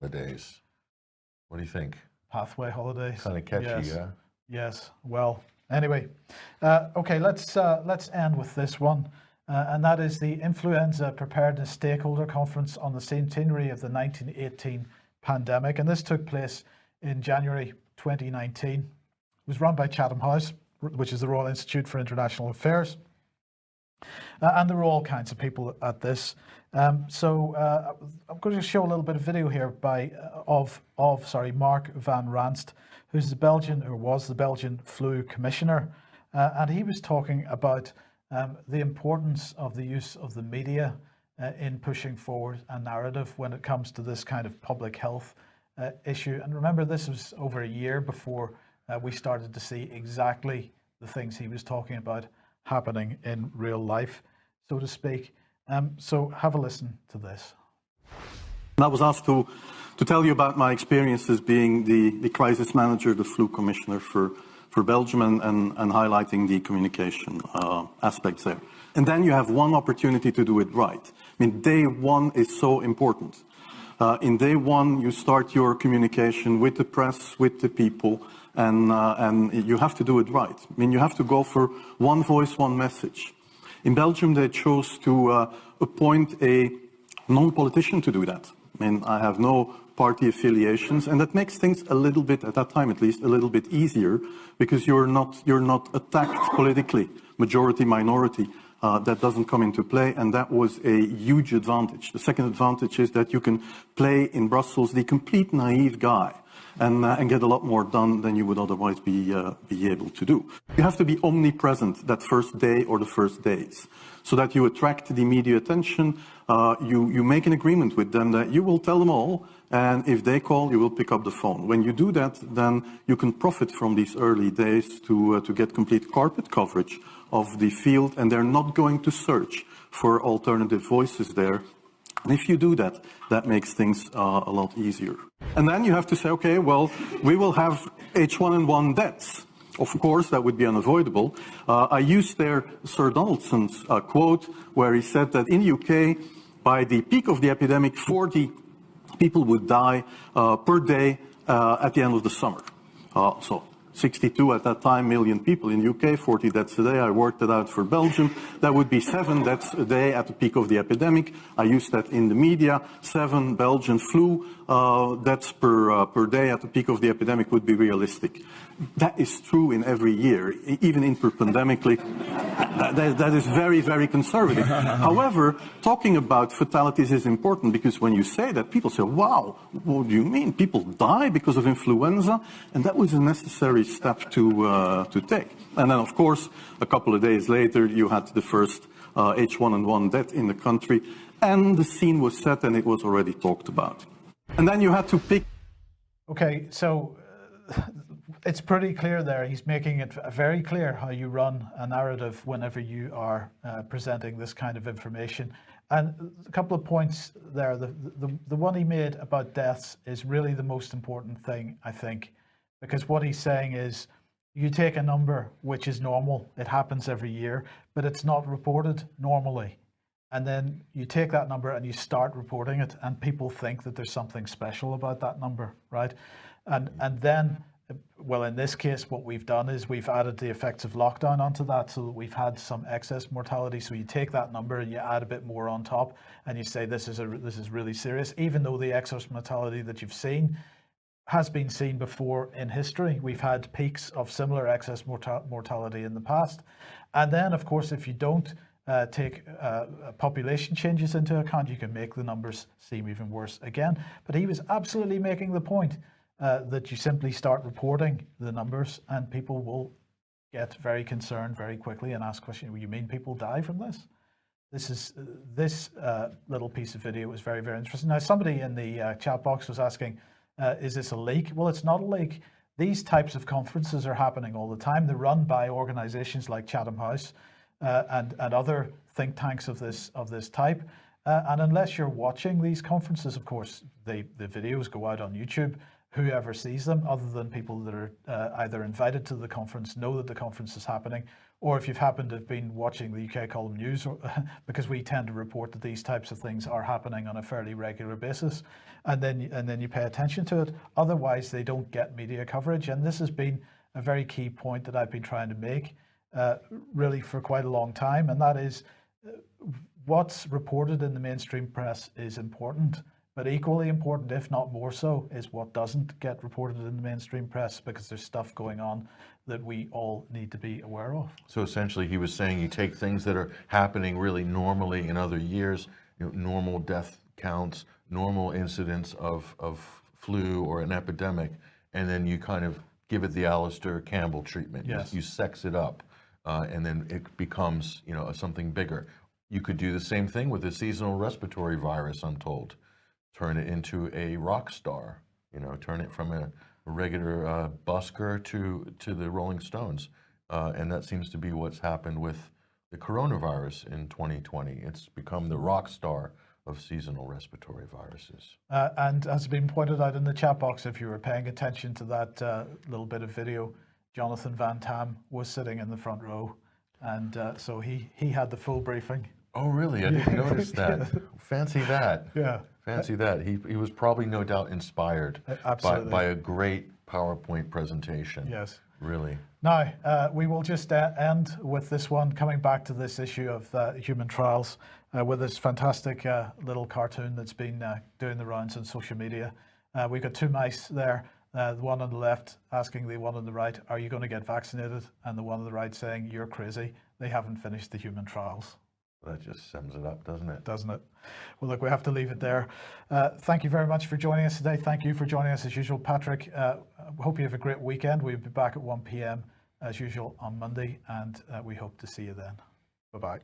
The days. What do you think? Pathway holidays. Kind of catchy, yes. yeah? Yes. Well, anyway, okay, let's end with this one. And that is the Influenza Preparedness Stakeholder Conference on the centenary of the 1918 pandemic. And this took place in January 2019. It was run by Chatham House, which is the Royal Institute for International Affairs. And there were all kinds of people at this. So I'm going to show a little bit of video here of Mark van Ranst, who's was the Belgian flu commissioner. And he was talking about the importance of the use of the media in pushing forward a narrative when it comes to this kind of public health issue. And remember, this was over a year before we started to see exactly the things he was talking about happening in real life, so to speak. So have a listen to this. I was asked to tell you about my experiences being the crisis manager, the flu commissioner for Belgium, and highlighting the communication aspects there. And then you have one opportunity to do it right. I mean, day one is so important. In day one, you start your communication with the press, with the people, and you have to do it right. I mean, you have to go for one voice, one message. In Belgium, they chose to appoint a non-politician to do that. I mean, I have no party affiliations, and that makes things a little bit, at that time at least, a little bit easier, because you're not attacked politically, majority, minority. That doesn't come into play, and that was a huge advantage. The second advantage is that you can play in Brussels the complete naive guy and get a lot more done than you would otherwise be able to do. You have to be omnipresent that first day or the first days, so that you attract the media attention. You make an agreement with them that you will tell them all, and if they call, you will pick up the phone. When you do that, then you can profit from these early days to get complete carpet coverage of the field, and they're not going to search for alternative voices there. And if you do that, that makes things a lot easier. And then you have to say, okay, well, we will have H1N1 deaths. Of course, that would be unavoidable. I used there Sir Donaldson's quote, where he said that in the UK, by the peak of the epidemic, 40 people would die per day at the end of the summer. So 62 at that time million people in the UK, 40 deaths a day. I worked it out for Belgium. That would be 7 deaths a day at the peak of the epidemic. I used that in the media. 7 Belgian flu deaths per day at the peak of the epidemic would be realistic. That is true in every year, even interpandemically. That is very, very conservative. However, talking about fatalities is important, because when you say that, people say, wow, what do you mean? People die because of influenza? And that was a necessary step to take. And then, of course, a couple of days later, you had the first H1N1 death in the country, and the scene was set and it was already talked about. And then you had to pick. Okay, so it's pretty clear there. He's making it very clear how you run a narrative whenever you are presenting this kind of information. And a couple of points there. The one he made about deaths is really the most important thing, I think, because what he's saying is you take a number which is normal, it happens every year, but it's not reported normally. And then you take that number and you start reporting it, and people think that there's something special about that number, right? And then, well, in this case, what we've done is we've added the effects of lockdown onto that, so that we've had some excess mortality. So you take that number and you add a bit more on top, and you say this is really serious, even though the excess mortality that you've seen has been seen before in history. We've had peaks of similar excess mortality in the past. And then, of course, if you don't take population changes into account, you can make the numbers seem even worse again. But he was absolutely making the point that you simply start reporting the numbers and people will get very concerned very quickly and ask questions. Well, you mean people die from this? This little piece of video was very, very interesting. Now, somebody in the chat box was asking, is this a leak? Well, it's not a leak. These types of conferences are happening all the time. They're run by organizations like Chatham House and other think tanks of this type. And unless you're watching these conferences, of course, the videos go out on YouTube. whoever sees them, other than people that are either invited to the conference, know that the conference is happening, or if you've happened to have been watching the UK Column News, because we tend to report that these types of things are happening on a fairly regular basis, and then you pay attention to it. Otherwise, they don't get media coverage, and this has been a very key point that I've been trying to make really for quite a long time, and that is what's reported in the mainstream press is important. But equally important, if not more so, is what doesn't get reported in the mainstream press, because there's stuff going on that we all need to be aware of. So essentially he was saying you take things that are happening really normally in other years, normal death counts, normal incidents of flu or an epidemic, and then you kind of give it the Alistair Campbell treatment. Yes. You sex it up, and then it becomes something bigger. You could do the same thing with the seasonal respiratory virus, I'm told. Turn it into a rock star, turn it from a regular busker to the Rolling Stones. And that seems to be what's happened with the coronavirus in 2020. It's become the rock star of seasonal respiratory viruses. And as has been pointed out in the chat box, if you were paying attention to that little bit of video, Jonathan Van Tam was sitting in the front row. And so he had the full briefing. Oh, really? I didn't notice that. Fancy that. Yeah. Fancy that. He was probably no doubt inspired by a great PowerPoint presentation. Yes. Really. Now, we will just end with this one, coming back to this issue of human trials, with this fantastic little cartoon that's been doing the rounds on social media. We've got two mice there, the one on the left asking the one on the right, are you going to get vaccinated? And the one on the right saying, you're crazy. They haven't finished the human trials. That just sums it up, doesn't it? Doesn't it? Well, look, we have to leave it there. Thank you very much for joining us today. Thank you for joining us as usual, Patrick. Hope you have a great weekend. We'll be back at 1 p.m. as usual on Monday, and we hope to see you then. Bye-bye.